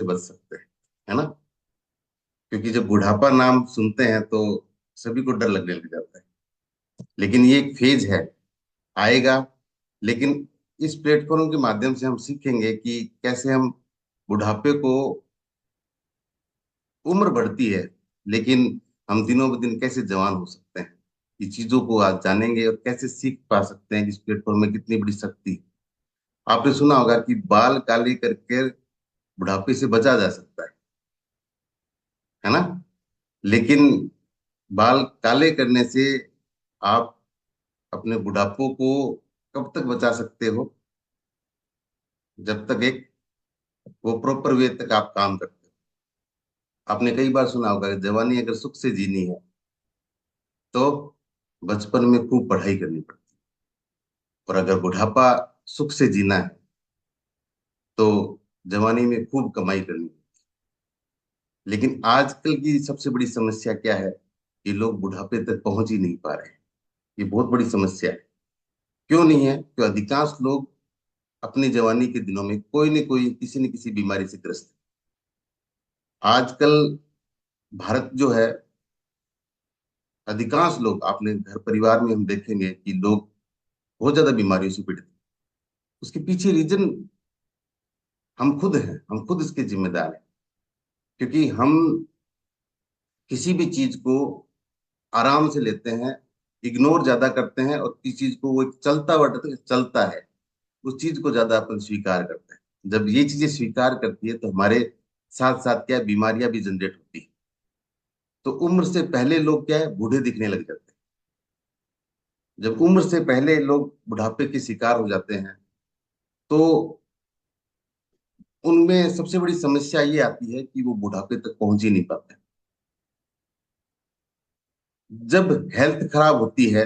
से बच सकते हैं, है ना। क्योंकि जब बुढ़ापा नाम सुनते हैं तो सभी को डर लगने लग जाता है। लेकिन ये एक फेज है, आएगा। लेकिन इस प्लेटफॉर्म के माध्यम से हम सीखेंगे कि कैसे हम बुढ़ापे को, उम्र बढ़ती है लेकिन हम दिनों ब दिन कैसे जवान हो सकते हैं, ये चीजों को आज जानेंगे और कैसे सीख पा सकते हैं कि इस प्लेटफॉर्म में कितनी बड़ी शक्ति है। आपने सुना होगा कि बाल काले करके बुढ़ापे से बचा जा सकता है ना। लेकिन बाल काले करने से आप अपने बुढ़ापों को कब तक बचा सकते हो? जब तक एक वो प्रॉपर वे तक आप काम करते हो। आपने कई बार सुना होगा कि जवानी अगर सुख से जीनी है तो बचपन में खूब पढ़ाई करनी पड़ती है, और अगर बुढ़ापा सुख से जीना है तो जवानी में खूब कमाई करनी है। लेकिन आजकल की सबसे बड़ी समस्या क्या है कि लोग बुढ़ापे तक पहुंच ही नहीं पा रहे हैं। ये बहुत बड़ी समस्या है। क्यों नहीं है? क्यों अधिकांश लोग अपनी जवानी के दिनों में कोई न कोई किसी न किसी बीमारी से ग्रस्त है। आजकल भारत जो है, अधिकांश लोग, आपने घर परिवार में हम देखेंगे कि लोग बहुत ज्यादा बीमारियों से पीड़ित हैं। उसके पीछे रीजन हम खुद हैं, हम खुद इसके जिम्मेदार हैं। क्योंकि हम किसी भी चीज को आराम से लेते हैं, इग्नोर ज्यादा करते हैं, और किसी चीज को वो एक चलता वर्ता चलता है, उस चीज को ज्यादा अपन स्वीकार करते हैं। जब ये चीजें स्वीकार करती है तो हमारे साथ साथ क्या बीमारियां भी जनरेट होती है। तो उम्र से पहले लोग क्या है, बूढ़े दिखने लग जाते हैं। जब उम्र से पहले लोग बुढ़ापे के शिकार हो जाते हैं तो उनमें सबसे बड़ी समस्या ये आती है कि वो बुढ़ापे तक पहुंच ही नहीं पाते। जब हेल्थ खराब होती है,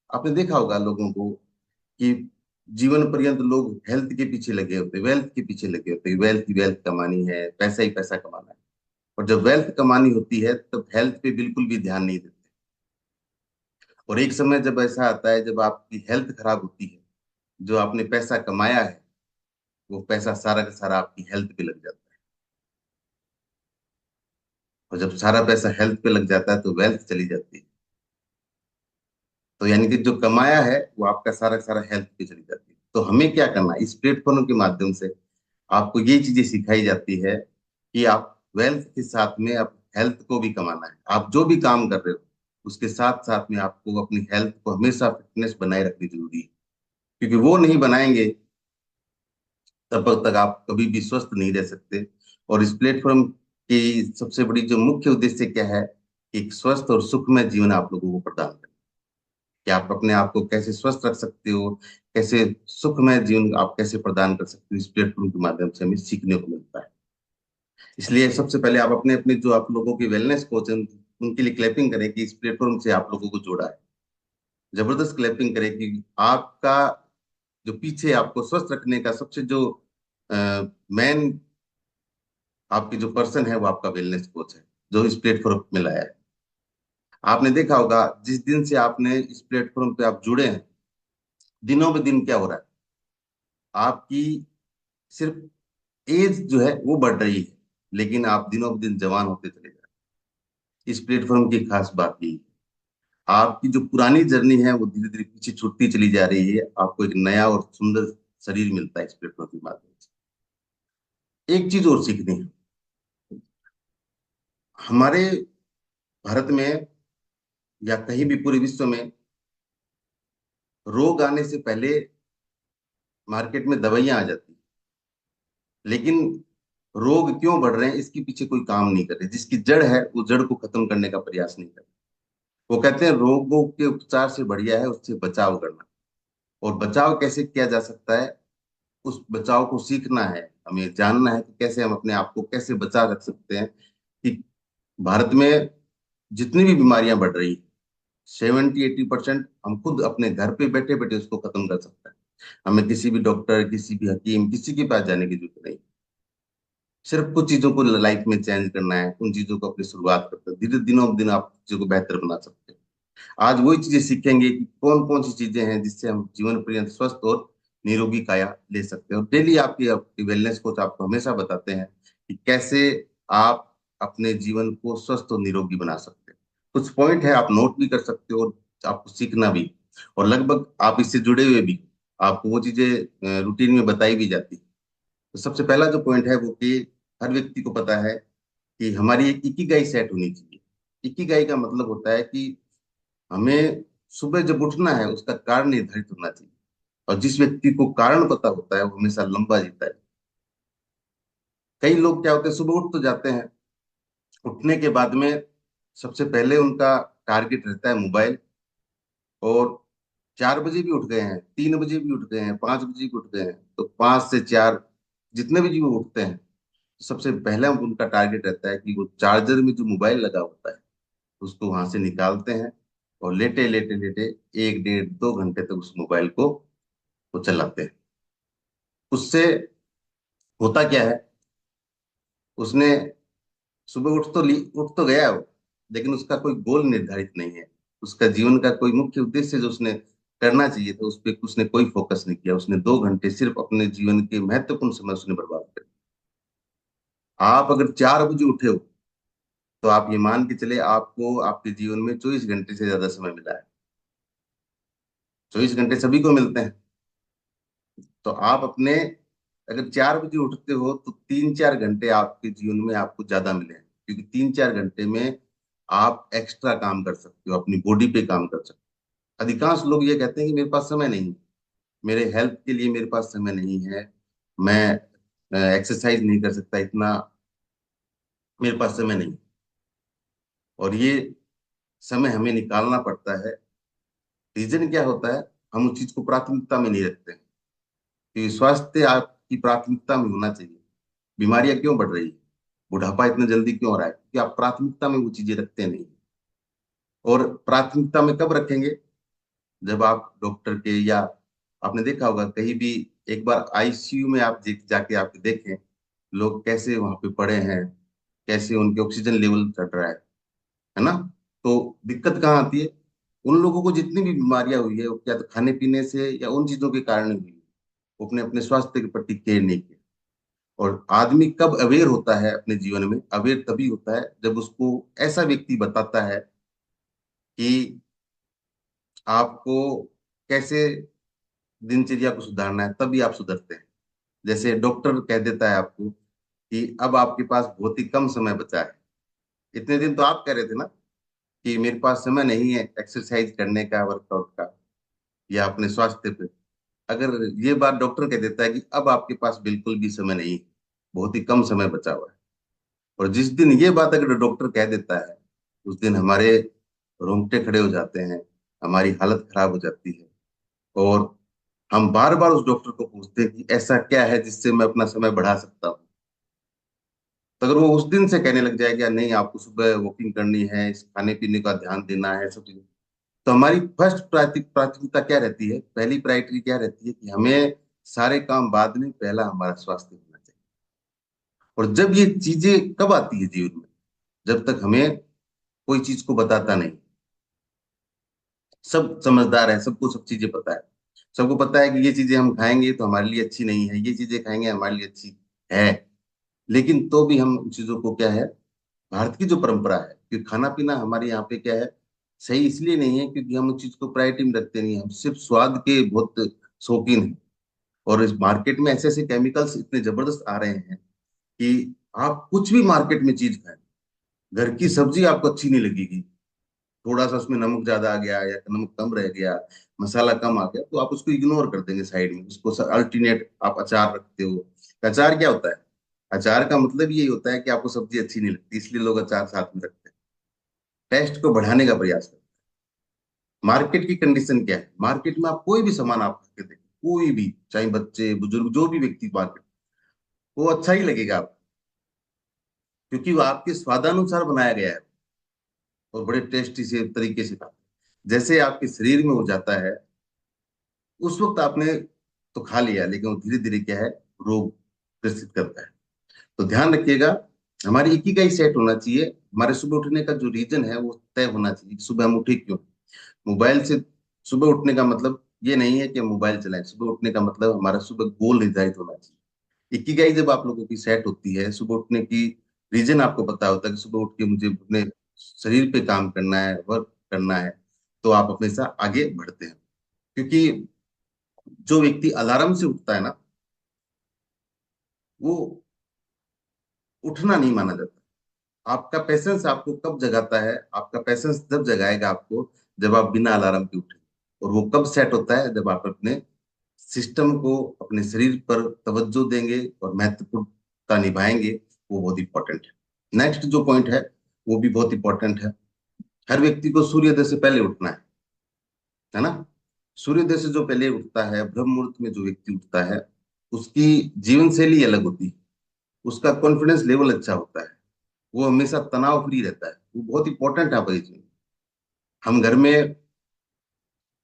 आपने देखा होगा लोगों को कि जीवन पर्यंत लोग हेल्थ के पीछे लगे होते, वेल्थ के पीछे लगे होते, वेल्थ ही वेल्थ कमानी है, पैसा ही पैसा कमाना है। और जब वेल्थ कमानी होती है तब हेल्थ पे बिल्कुल भी ध्यान नहीं देते। और एक समय जब ऐसा आता है जब आपकी हेल्थ खराब होती है, जो आपने पैसा कमाया है वो पैसा सारा का सारा आपकी हेल्थ पे लग जाता है। और जब सारा पैसा हेल्थ पे लग जाता है तो वेल्थ चली जाती है। तो यानी कि जो कमाया है वो आपका सारा का सारा हेल्थ पे चली जाती है। तो हमें क्या करना है, इस प्लेटफॉर्म के माध्यम से आपको ये चीजें सिखाई जाती है कि आप वेल्थ के साथ में आप हेल्थ को भी कमाना है। आप जो भी काम कर रहे हो उसके साथ साथ में आपको अपनी हेल्थ को हमेशा फिटनेस बनाए रखनी जरूरी है। क्योंकि वो नहीं बनाएंगे तब तक आप कभी भी स्वस्थ नहीं रह सकते। और इस प्लेटफॉर्म की सबसे बड़ी जो मुख्य उद्देश्य क्या है, एक स्वस्थ और सुखमय जीवन आप लोगों को प्रदान करें। कि आप अपने आप को कैसे स्वस्थ रख सकते हो, कैसे सुखमय जीवन आप कैसे प्रदान कर सकते हो, इस प्लेटफॉर्म के माध्यम से हमें सीखने को मिलता है। इसलिए सबसे पहले आप अपने अपने जो आप लोगों के वेलनेस कोच हैं उनके लिए क्लैपिंग करें कि इस प्लेटफॉर्म से आप लोगों को जोड़ा है। जबरदस्त क्लैपिंग करें कि आपका जो पीछे आपको स्वस्थ रखने का सबसे जो मेन आपकी जो पर्सन है वो आपका वेलनेस कोच है, जो इस प्लेटफॉर्म में लाया है। आपने देखा होगा जिस दिन से आपने इस प्लेटफॉर्म पे आप जुड़े हैं, दिनों में दिन क्या हो रहा है, आपकी सिर्फ एज जो है वो बढ़ रही है, लेकिन आप दिनों ब दिन जवान होते चले जा रहे हैं। इस प्लेटफॉर्म की खास बात यही है, आपकी जो पुरानी जर्नी है वो धीरे धीरे पीछे छूटती चली जा रही है। आपको एक नया और सुंदर शरीर मिलता है इस प्लेटफॉर्म के माध्यम से। एक चीज और सीखनी है, हमारे भारत में या कहीं भी पूरे विश्व में रोग आने से पहले मार्केट में दवाइयां आ जाती हैं। लेकिन रोग क्यों बढ़ रहे हैं इसके पीछे कोई काम नहीं कर रहे, जिसकी जड़ है वो जड़ को खत्म करने का प्रयास नहीं कर रहे। वो कहते हैं रोगों के उपचार से बढ़िया है उससे बचाव करना। और बचाव कैसे किया जा सकता है, उस बचाव को सीखना है, हमें जानना है कि कैसे हम अपने आप को कैसे बचा रख सकते हैं। कि भारत में जितनी भी बीमारियां बढ़ रही है, 70-80% हम खुद अपने घर पे बैठे बैठे उसको खत्म कर सकते हैं। हमें किसी भी डॉक्टर, किसी भी हकीम, किसी के पास जाने की जरूरत नहीं। सिर्फ कुछ चीजों को लाइफ में चेंज करना है, उन चीजों को अपनी शुरुआत करते हैं, धीरे दिनों दिन आप चीजों को बेहतर बना सकते हैं। आज वही चीजें सीखेंगे कि कौन कौन सी चीजें हैं जिससे हम जीवन पर्यंत स्वस्थ और निरोगी काया ले सकते हैं। और डेली आपकी आपकी वेलनेस कोच आपको हमेशा बताते हैं कि कैसे आप अपने जीवन को स्वस्थ और निरोगी बना सकते हैं। कुछ पॉइंट है, आप नोट भी कर सकते हो और आपको सीखना भी, और लगभग आप इससे जुड़े हुए भी, आपको वो चीजें रूटीन में बताई भी जाती है। तो सबसे पहला जो पॉइंट है वो कि हर व्यक्ति को पता है कि हमारी एक इकिगाई सेट होनी चाहिए। इकिगाई का मतलब होता है कि हमें सुबह जब उठना है उसका कारण निर्धारित होना चाहिए। और जिस व्यक्ति को कारण पता होता है वो हमेशा लंबा जीता है। कई लोग क्या होते हैं, सुबह उठ तो जाते हैं, उठने के बाद में सबसे पहले उनका टारगेट रहता है मोबाइल। और 4 बजे भी उठ गए हैं, 3 बजे भी उठ गए हैं, 5 बजे भी उठ गए हैं, तो 5 से 4 जितने भी जी वो उठते हैं, सबसे पहले उनका टारगेट रहता है कि वो चार्जर में जो मोबाइल लगा होता है उसको वहां से निकालते हैं, और लेटे लेटे लेटे 1 1.5 2 घंटे तक उस मोबाइल को वो चलाते हैं। उससे होता क्या है, उसने सुबह उठ तो गया वो, लेकिन उसका कोई गोल निर्धारित नहीं है। उसका जीवन का कोई मुख्य उद्देश्य जो उसने करना चाहिए था उस पर उसने कोई फोकस नहीं किया। उसने 2 घंटे सिर्फ अपने जीवन के महत्वपूर्ण समय उसने बर्बाद कर दिया। आप अगर 4 बजे उठे हो तो आप ये मान के चले आपको आपके जीवन में 24 घंटे से ज्यादा समय मिला है। 24 घंटे सभी को मिलते हैं। तो आप अपने, अगर 4 बजे उठते हो तो 3 4 घंटे आपके जीवन में आपको ज्यादा मिले हैं, क्योंकि 3 4 घंटे में आप एक्स्ट्रा काम कर सकते हो, अपनी बॉडी पे काम कर सकते हो। अधिकांश लोग ये कहते हैं कि मेरे पास समय नहीं है, मेरे हेल्थ के लिए मेरे पास समय नहीं है, मैं एक्सरसाइज नहीं कर सकता इतना, मेरे पास समय नहीं। और ये समय हमें निकालना पड़ता है। रीजन क्या होता है, हम उस चीज को प्राथमिकता में नहीं रखते हैं। कि स्वास्थ्य आपकी प्राथमिकता में होना चाहिए। बीमारियां क्यों बढ़ रही है, बुढ़ापा इतना जल्दी क्यों हो रहा है, क्योंकि आप प्राथमिकता में वो चीजें रखते नहीं। और प्राथमिकता में कब रखेंगे, जब आप डॉक्टर के, या आपने देखा होगा कहीं भी, एक बार आईसीयू में आप जाके आप देखें लोग कैसे वहां पे पड़े हैं, कैसे उनके ऑक्सीजन लेवल चढ़ रहा है ना। तो दिक्कत कहाँ आती है, उन लोगों को जितनी भी बीमारियां हुई है वो क्या तो खाने पीने से या उन चीजों के कारण ही हुई है। वो अपने अपने स्वास्थ्य के प्रति केयर नहीं किया। और आदमी कब अवेयर होता है अपने जीवन में, अवेयर तभी होता है जब उसको ऐसा व्यक्ति बताता है कि आपको कैसे दिनचर्या को सुधारना है, तभी आप सुधरते हैं। जैसे डॉक्टर कह देता है आपको कि अब आपके पास बहुत ही कम समय बचा है। इतने दिन तो आप कह रहे थे ना कि मेरे पास समय नहीं है एक्सरसाइज करने का, वर्कआउट का, या अपने स्वास्थ्य पे। अगर ये बात डॉक्टर कह देता है कि अब आपके पास बिल्कुल भी समय नहीं है, बहुत ही कम समय बचा हुआ है, और जिस दिन ये बात अगर डॉक्टर कह देता है उस दिन हमारे रोंगटे खड़े हो जाते हैं, हमारी हालत खराब हो जाती है। और हम बार बार उस डॉक्टर को पूछते हैं कि ऐसा क्या है जिससे मैं अपना समय बढ़ा सकता हूँ। तो अगर वो उस दिन से कहने लग जाएगा नहीं आपको सुबह वॉकिंग करनी है, इस खाने पीने का ध्यान देना है, सब चीजें, तो हमारी फर्स्ट प्राथमिकता क्या रहती है, पहली प्रायोरिटी क्या रहती है कि हमें सारे काम बाद में, पहला हमारा स्वास्थ्य होना चाहिए। और जब ये चीजें कब आती है जीवन में, जब तक हमें कोई चीज को बताता नहीं। सब समझदार है, सबको सब चीजें पता है। सबको पता है कि ये चीजें हम खाएंगे तो हमारे लिए अच्छी नहीं है, ये चीजें खाएंगे हमारे लिए अच्छी है। लेकिन तो भी हम उन चीजों को क्या है, भारत की जो परंपरा है कि खाना पीना हमारे यहाँ पे क्या है, सही इसलिए नहीं है क्योंकि हम उस चीज को प्रायोरिटी में रखते नहीं हैं, हम सिर्फ स्वाद के बहुत शौकीन हैं। और इस मार्केट में ऐसे ऐसे केमिकल्स इतने जबरदस्त आ रहे हैं कि आप कुछ भी मार्केट में चीज खाएं, घर की सब्जी आपको अच्छी नहीं लगेगी। थोड़ा सा उसमें नमक ज्यादा आ गया या नमक कम रह गया, मसाला कम आ गया, तो आप उसको इग्नोर कर देंगे साइड में, उसको अल्टरनेट आप अचार रखते हो। अचार क्या होता है, अचार का मतलब यही होता है कि आपको सब्जी अच्छी नहीं लगती इसलिए लोग अचार साथ में रखते हैं, टेस्ट को बढ़ाने का प्रयास करते हैं। मार्केट की कंडीशन क्या है, मार्केट में आप कोई भी सामान आप खा के देखें, कोई भी, चाहे बच्चे बुजुर्ग जो भी व्यक्ति, मार्केट वो अच्छा ही लगेगा आपको, क्योंकि वो आपके स्वादानुसार बनाया गया है और बड़े टेस्टी से तरीके से खाते हैं। जैसे आपके शरीर में हो जाता है उस वक्त आपने तो खा लिया, लेकिन वो धीरे धीरे क्या है, रोग ग्रसित करता है। तो ध्यान रखिएगा, हमारी इकिगाई सेट होना चाहिए। हमारे सुबह उठने का जो रीजन है वो तय होना चाहिए कि सुबह हम उठे क्यों। मोबाइल से सुबह उठने का मतलब ये नहीं है कि हम मोबाइल चलाएं, सुबह उठने का मतलब हमारा सुबह गोल निर्धारित होना चाहिए इकिगाई जब आप लोगों की सेट होती है, सुबह उठने की रीजन आपको पता होता है कि सुबह उठ के मुझे अपने शरीर पे काम करना है, वर्क करना है, तो आप हमेशा आगे बढ़ते हैं। क्योंकि जो व्यक्ति अलार्म से उठता है ना, वो उठना नहीं माना जाता। आपका पैसेंस आपको कब जगाता है? आपका पैसेंस जब जगाएगा आपको, जब आप बिना अलार्म के उठे। और वो कब सेट होता है? जब आप अपने सिस्टम को, अपने शरीर पर तवज्जो देंगे और महत्वपूर्णता निभाएंगे। वो बहुत इंपॉर्टेंट है। नेक्स्ट जो पॉइंट है, वो भी बहुत इंपॉर्टेंट है। हर व्यक्ति को सूर्योदय से पहले उठना है ना? सूर्योदय से जो पहले उठता है, ब्रह्म मुहूर्त में जो व्यक्ति उठता है, उसकी जीवन शैली अलग होती है। उसका कॉन्फिडेंस लेवल अच्छा होता है। वो हमेशा तनाव फ्री रहता है। वो बहुत इंपॉर्टेंट है हमारे जीवन में। हम घर में,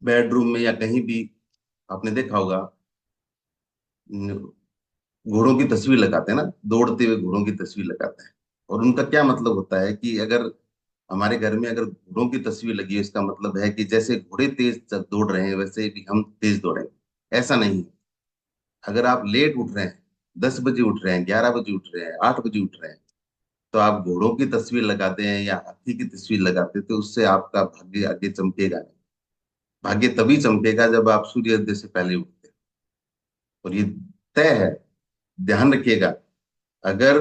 बेडरूम में या कहीं भी, आपने देखा होगा, घोड़ों की तस्वीर लगाते हैं ना, दौड़ते हुए घोड़ों की तस्वीर लगाते हैं। और उनका क्या मतलब होता है कि अगर हमारे घर में अगर घोड़ों की तस्वीर लगी है, इसका मतलब है कि जैसे घोड़े तेज दौड़ रहे हैं, वैसे भी हम तेज दौड़ेंगे। ऐसा नहीं है। अगर आप लेट उठ रहे हैं, 10 बजे उठ रहे हैं, 11 बजे उठ रहे हैं, 8 बजे उठ रहे हैं, तो आप घोड़ों की तस्वीर लगाते हैं या हाथी की तस्वीर लगाते हैं, तो उससे आपका भाग्य आगे चमकेगा नहीं। भाग्य तभी चमकेगा जब आप सूर्योदय से पहले उठते हैं। और ये तय है, ध्यान रखिएगा। अगर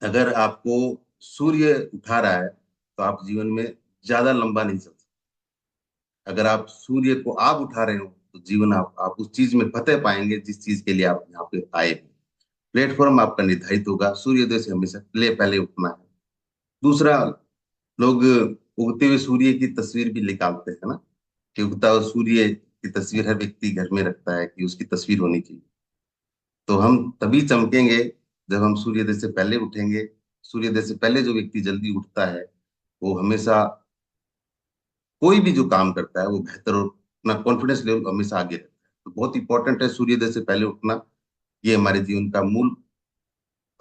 अगर आपको सूर्य उठा रहा है, तो आप जीवन में ज्यादा लंबा नहीं चल सकते। अगर आप सूर्य को आप उठा रहे हो, तो जीवन आप उस चीज में फतेह पाएंगे जिस चीज के लिए आप यहाँ पे आए हैं। प्लेटफॉर्म आपका निर्धारित होगा। सूर्योदय से हमेशा पहले पहले उठना है। दूसरा, लोग उगते हुए सूर्य की तस्वीर भी निकालते हैं ना, कि उगता हुआ सूर्य की तस्वीर हर व्यक्ति घर में रखता है कि उसकी तस्वीर होनी चाहिए। तो हम तभी चमकेंगे जब हम सूर्योदय से पहले उठेंगे। सूर्योदय से पहले जो व्यक्ति जल्दी उठता है, वो हमेशा कोई भी जो काम करता है वो बेहतर, और अपना कॉन्फिडेंस लेवल हमेशा आगे रहता है। तो बहुत इंपॉर्टेंट है सूर्योदय से पहले उठना। ये हमारे जीवन का मूल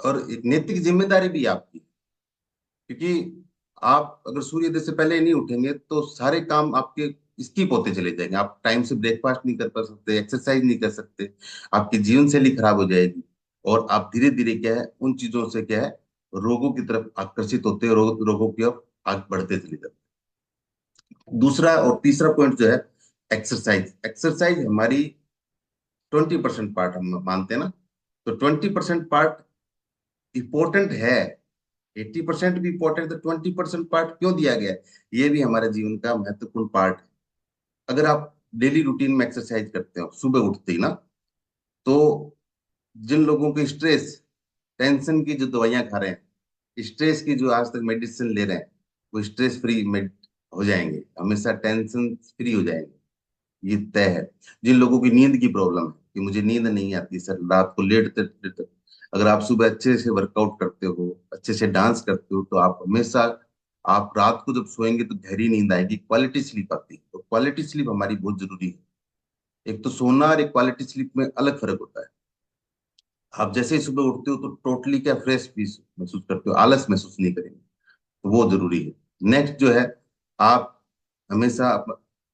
और एक नैतिक जिम्मेदारी भी है आपकी। क्योंकि आप अगर सूर्योदय से पहले नहीं उठेंगे, तो सारे काम आपके स्किप होते चले जाएंगे। आप टाइम से ब्रेकफास्ट नहीं कर पा सकते, एक्सरसाइज नहीं कर सकते। आपकी जीवन शैली खराब हो जाएगी। और आप धीरे धीरे क्या है, उन चीजों से क्या है, रोगों की तरफ आकर्षित होते हैं, रोगों की ओर आगे बढ़ते चले जाते हैं। दूसरा और तीसरा पॉइंट जो है, एक्सरसाइज। एक्सरसाइज हमारी 20% पार्ट हम मानते हैं ना। तो 20% पार्ट इंपॉर्टेंट है। 80% भी इंपॉर्टेंट, तो 20% पार्ट क्यों दिया गया है? ये भी हमारे जीवन का महत्वपूर्ण पार्ट है। अगर आप डेली रूटीन में एक्सरसाइज करते हो सुबह उठते ही ना, तो जिन लोगों के स्ट्रेस, टेंशन की जो दवाइयां खा रहे हैं, स्ट्रेस की जो आज तक मेडिसिन ले रहे हैं, वो स्ट्रेस फ्री हो जाएंगे, हमेशा टेंशन फ्री हो जाएंगे। ये तय है। जिन लोगों की नींद की प्रॉब्लम है कि मुझे नींद नहीं आती सर, रात को लेटते लेटते, अगर आप सुबह अच्छे से वर्कआउट करते हो, अच्छे से डांस करते हो, तो आप हमेशा, आप रात को जब सोएंगे तो गहरी नींद आएगी, क्वालिटी स्लीप आती है। तो क्वालिटी स्लीप हमारी बहुत जरूरी है। एक तो सोना और एक क्वालिटी स्लीप में अलग फर्क होता है। आप जैसे ही सुबह उठते हो तो टोटली क्या फ्रेश पीस महसूस करते हो, आलस महसूस नहीं करेंगे। तो वो जरूरी है। नेक्स्ट जो है, आप हमेशा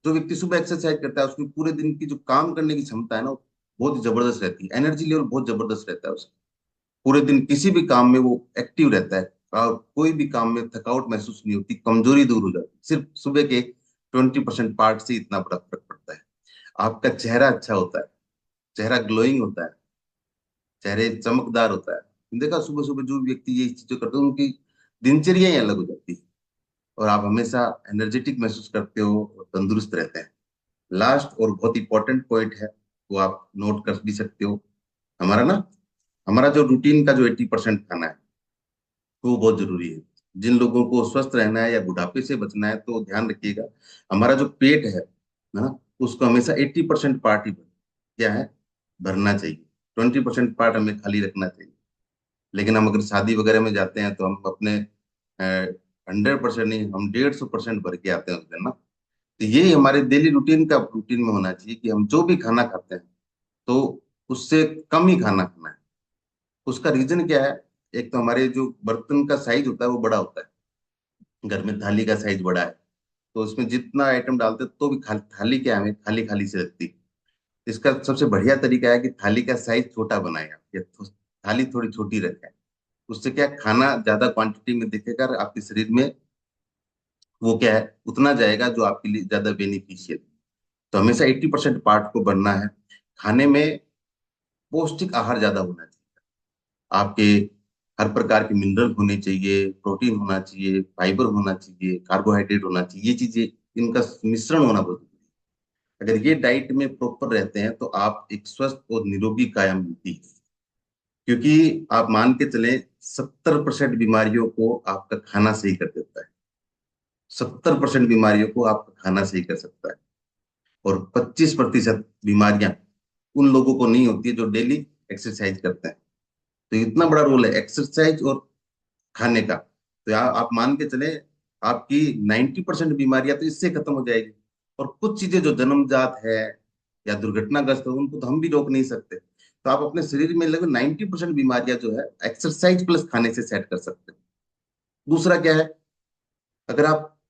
जो व्यक्ति सुबह एक्सरसाइज करता है, उसकी पूरे दिन की जो काम करने की क्षमता है ना, वो बहुत ही जबरदस्त रहती है। एनर्जी लेवल बहुत जबरदस्त रहता है उसका। पूरे दिन किसी भी काम में वो एक्टिव रहता है, और कोई भी काम में थकावट महसूस नहीं होती, कमजोरी दूर हो जाती है। सिर्फ सुबह के 20% पार्ट से इतना बड़ा फर्क पड़ता है। आपका चेहरा अच्छा होता है, चेहरा ग्लोइंग होता है, चेहरे चमकदार होता है। देखा, सुबह सुबह जो व्यक्ति ये चीजें करते हैं, उनकी दिनचर्या ही अलग हो जाती है। और आप हमेशा एनर्जेटिक महसूस करते हो और तंदुरुस्त रहते हैं। लास्ट और बहुत इंपॉर्टेंट पॉइंट है, वो आप नोट कर भी सकते हो। हमारा ना, हमारा जो रूटीन का जो 80% खाना है, वो बहुत जरूरी है। जिन लोगों को स्वस्थ रहना है या बुढ़ापे से बचना है, तो ध्यान रखिएगा, हमारा जो पेट है ना, उसको हमेशा 80% पार्ट ही क्या है, भरना चाहिए। 20% पार्ट हमें खाली रखना चाहिए। लेकिन हम अगर शादी वगैरह में जाते हैं, तो हम अपने 100% नहीं, हम 150% भर के आते हैं उस दिन ना। तो यही हमारे डेली रूटीन में होना चाहिए कि हम जो भी खाना खाते हैं, तो उससे कम ही खाना खाना है। उसका रीजन क्या है? एक तो हमारे जो बर्तन का साइज होता है वो बड़ा होता है। घर में थाली का साइज बड़ा है, तो उसमें जितना आइटम डालते हैं, तो भी थाली क्या है, हमें खाली खाली से लगती है। इसका सबसे बढ़िया तरीका है कि थाली का साइज छोटा बनाएं आप, या थाली थोड़ी छोटी रखें। उससे क्या है, खाना ज्यादा क्वांटिटी में दिखेगा और आपके शरीर में वो क्या है उतना जाएगा जो आपके लिए ज्यादा बेनिफिशियल। तो हमेशा 80% पार्ट को बनना है। खाने में पौष्टिक आहार ज्यादा होना चाहिए आपके। हर प्रकार के मिनरल होने चाहिए, प्रोटीन होना चाहिए, फाइबर होना चाहिए, कार्बोहाइड्रेट होना चाहिए, ये चीजें इनका मिश्रण होना बहुत जरूरी है। अगर ये डाइट में प्रॉपर रहते हैं तो आप एक स्वस्थ और निरोगी काया मिलती है। क्योंकि आप मान के चले 70% बीमारियों को आपका खाना सही कर देता है। 70% बीमारियों को आपका खाना सही कर सकता है। और 25% बीमारियां उन लोगों को नहीं होती है जो डेली एक्सरसाइज करते हैं। तो इतना बड़ा रोल है एक्सरसाइज और खाने का। तो आप मान के चले आपकी 90% बीमारियां तो इससे खत्म हो जाएगी। और कुछ चीजें जो जन्मजात है या दुर्घटनाग्रस्त है उनको तो हम भी रोक नहीं सकते। तो आप अपने शरीर में लगभग 90% बीमारियां जो है एक्सरसाइज प्लस खाने से सेट कर सकते हैं। दूसरा क्या है, अगर आप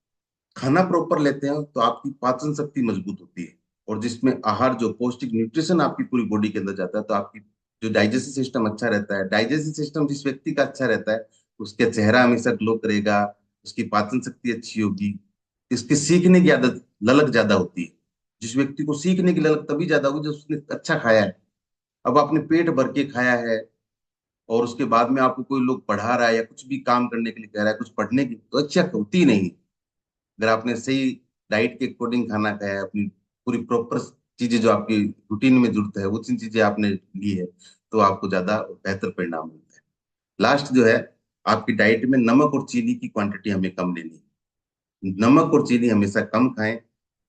खाना प्रॉपर लेते हैं तो आपकी पाचन शक्ति मजबूत होती है। और जिसमें आहार जो पौष्टिक न्यूट्रिशन आपकी पूरी बॉडी के अंदर जाता है तो आपकी जो डाइजेस्टिव सिस्टम अच्छा रहता है। डाइजेस्टिव सिस्टम जिस व्यक्ति का अच्छा रहता है उसके चेहरा हमेशा ग्लो करेगा, उसकी पाचन शक्ति अच्छी होगी, इसकी सीखने की आदत ललक ज्यादा होती है। जिस व्यक्ति को सीखने की ललक तभी ज्यादा होगी जब उसने अच्छा खाया है। अब आपने पेट भर के खाया है और उसके बाद में आपको कोई लोग पढ़ा रहा है या कुछ भी काम करने के लिए कह रहा है कुछ पढ़ने की, तो अच्छा होती ही नहीं। अगर आपने सही डाइट के अकॉर्डिंग खाना खाया है, अपनी पूरी प्रॉपर चीजें जो आपकी रूटीन में जरूरत है वो चीन चीजें आपने ली है, तो आपको ज्यादा बेहतर परिणाम मिलता है। लास्ट जो है, आपकी डाइट में नमक और चीनी की क्वांटिटी हमें कम लेनी है। नमक और चीनी हमेशा कम खाएं।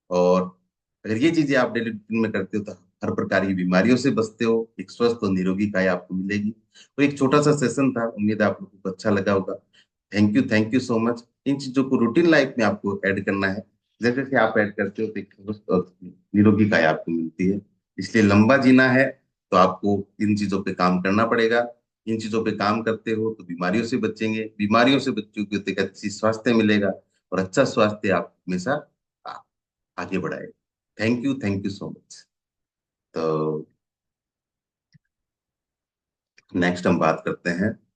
और अगर ये चीजें आप डेली रूटीन में करते हो तो हर प्रकार की बीमारियों से बचते हो, एक स्वस्थ और निरोगी काया आपको मिलेगी। तो एक छोटा सा सेशन था, उम्मीद है आप लोगों को अच्छा लगा होगा। Thank you so much. इन चीजों को रूटीन लाइफ में आपको ऐड करना है। जैसे जैसे आप ऐड करते हो तो एक स्वस्थ और निरोगी काया आपको मिलती है। इसलिए लंबा जीना है तो आपको इन चीजों पे काम करना पड़ेगा। इन चीजों पे काम करते हो तो बीमारियों से बचेंगे, बीमारियों से बच्चों को एक अच्छी स्वास्थ्य मिलेगा। और अच्छा स्वास्थ्य आप हमेशा आ- आगे बढ़ाएगा। Thank you so much. तो नेक्स्ट हम बात करते हैं